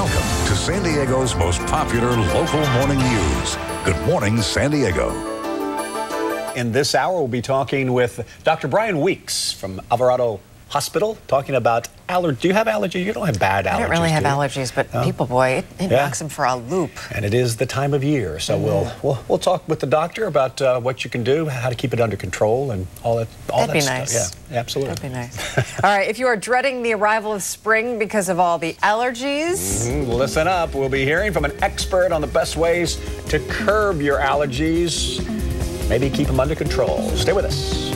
Welcome to San Diego's most popular local morning news. Good morning, San Diego. In this hour, we'll be talking with Dr. Brian Weeks from Alvarado Hospital, talking about allergies. Do you have allergies? You don't have bad allergies. I don't really have allergies, but people, boy, it knocks them for a loop. And it is the time of year, so we'll talk with the doctor about what you can do, how to keep it under control, and all that. That'd be nice. Yeah, absolutely. That'd be nice. All right, if you are dreading the arrival of spring because of all the allergies, listen up. We'll be hearing from an expert on the best ways to curb your allergies. Maybe keep them under control. Stay with us.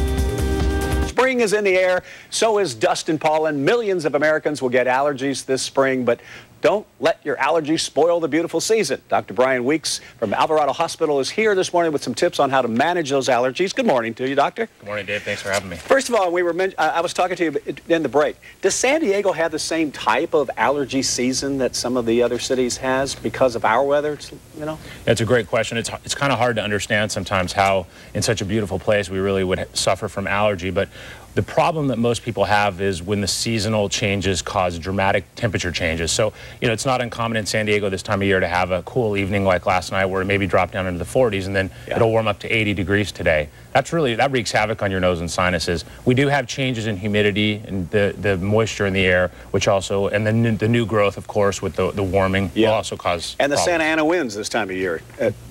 Spring is in the air, so is dust and pollen. Millions of Americans will get allergies this spring, but don't let your allergies spoil the beautiful season. Dr. Brian Weeks from Alvarado Hospital is here this morning with some tips on how to manage those allergies. Good morning to you, doctor. Good morning, Dave. Thanks for having me. First of all, I was talking to you in the break. Does San Diego have the same type of allergy season that some of the other cities has because of our weather? It's a great question. It's kind of hard to understand sometimes how in such a beautiful place we really would suffer from allergy, but the problem that most people have is when the seasonal changes cause dramatic temperature changes. So, it's not uncommon in San Diego this time of year to have a cool evening like last night where it maybe dropped down into the 40s and then it'll warm up to 80 degrees today. That wreaks havoc on your nose and sinuses. We do have changes in humidity and the moisture in the air, which also, and then the new growth, of course, with the warming will also cause And the problems. Santa Ana winds this time of year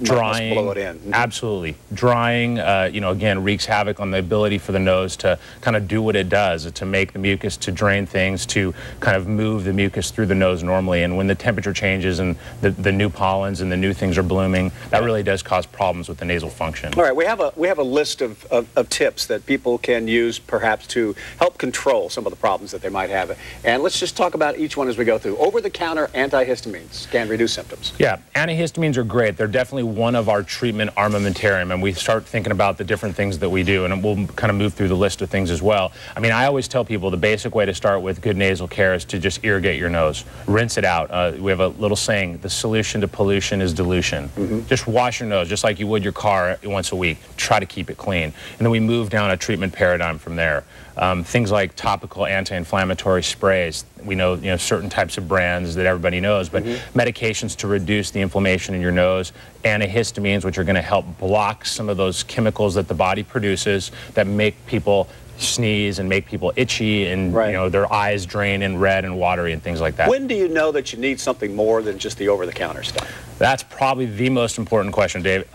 drying, blow it in. Absolutely. Drying, again, wreaks havoc on the ability for the nose to kind of do what it does, to make the mucus, to drain things, to kind of move the mucus through the nose normally. And when the temperature changes and the new pollens and the new things are blooming, that really does cause problems with the nasal function. All right, we have a list of tips that people can use perhaps to help control some of the problems that they might have. And let's just talk about each one as we go through. Over-the-counter antihistamines can reduce symptoms. Yeah, antihistamines are great. They're definitely one of our treatment armamentarium, and we start thinking about the different things that we do, and we'll kind of move through the list of things as well. I mean, I always tell people the basic way to start with good nasal care is to just irrigate your nose. Rinse it out. We have a little saying, the solution to pollution is dilution. Just wash your nose just like you would your car once a week. Try to keep it clean. And then we move down a treatment paradigm from there. Things like topical anti-inflammatory sprays. We know, certain types of brands that everybody knows, but medications to reduce the inflammation in your nose, antihistamines, which are going to help block some of those chemicals that the body produces that make people sneeze and make people itchy and their eyes drain and red and watery and things like that. When do you know that you need something more than just the over-the-counter stuff? That's probably the most important question, Dave.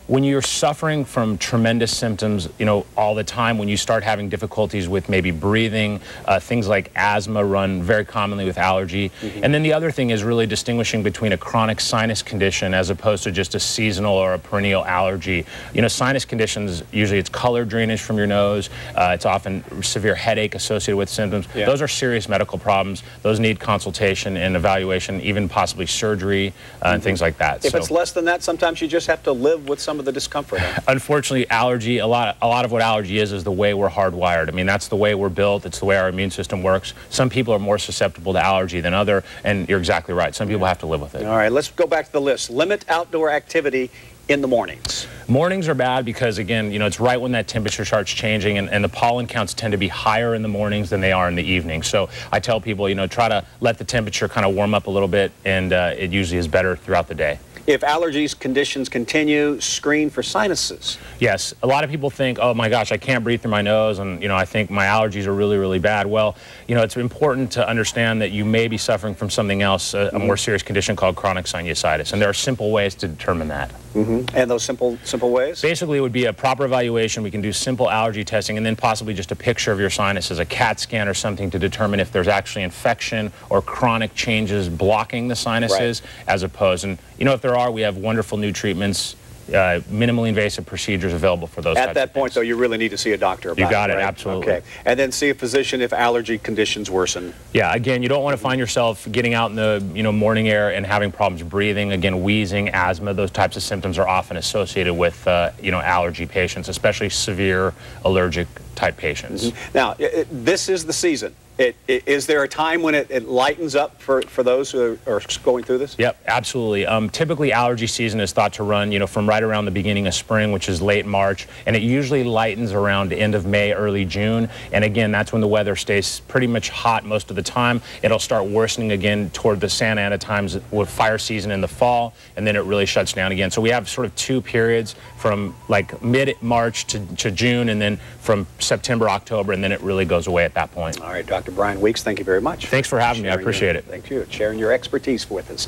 When you're suffering from tremendous symptoms, all the time, when you start having difficulties with maybe breathing, things like asthma run very commonly with allergy. And then the other thing is really distinguishing between a chronic sinus condition as opposed to just a seasonal or a perennial allergy. Sinus conditions, usually it's color drainage from your nose. It's often severe headache associated with symptoms. Those are serious medical problems. Those need consultation and evaluation, even possibly surgery and things like that. If it's less than that, sometimes you just have to live with some of the discomfort. Unfortunately, allergy, a lot of what allergy is the way we're hardwired. I mean, that's the way we're built. It's the way our immune system works. Some people are more susceptible to allergy than other, and you're exactly right. Some people have to live with it. All right, let's go back to the list. Limit outdoor activity in the mornings. Mornings are bad because, again, it's right when that temperature starts changing, and the pollen counts tend to be higher in the mornings than they are in the evening. So I tell people, try to let the temperature kind of warm up a little bit, and it usually is better throughout the day. If allergies conditions continue, screen for sinuses. Yes, a lot of people think, oh my gosh, I can't breathe through my nose, and I think my allergies are really, really bad. Well, it's important to understand that you may be suffering from something else, a more serious condition called chronic sinusitis, and there are simple ways to determine that. And those simple ways? Basically, it would be a proper evaluation. We can do simple allergy testing, and then possibly just a picture of your sinuses, a CAT scan or something to determine if there's actually infection or chronic changes blocking the sinuses, as opposed, and if there are, we have wonderful new treatments, minimally invasive procedures available for those types of things. At that point, though, you really need to see a doctor about it. You got it, right? absolutely. Okay. And then see a physician if allergy conditions worsen. Yeah, again, you don't want to find yourself getting out in the morning air and having problems breathing. Again, wheezing, asthma, those types of symptoms are often associated with allergy patients, especially severe allergic type patients. Now, this is the season. Is there a time when it lightens up for those who are going through this? Yep, absolutely. Typically, allergy season is thought to run, from right around the beginning of spring, which is late March, and it usually lightens around the end of May, early June. And again, that's when the weather stays pretty much hot most of the time. It'll start worsening again toward the Santa Ana times with fire season in the fall, and then it really shuts down again. So we have sort of two periods from like mid-March to June, and then from September, October, and then it really goes away at that point. All right, Dr. Brian Weeks, thank you very much. Thanks for having me. I appreciate it. Thank you. Sharing your expertise with us.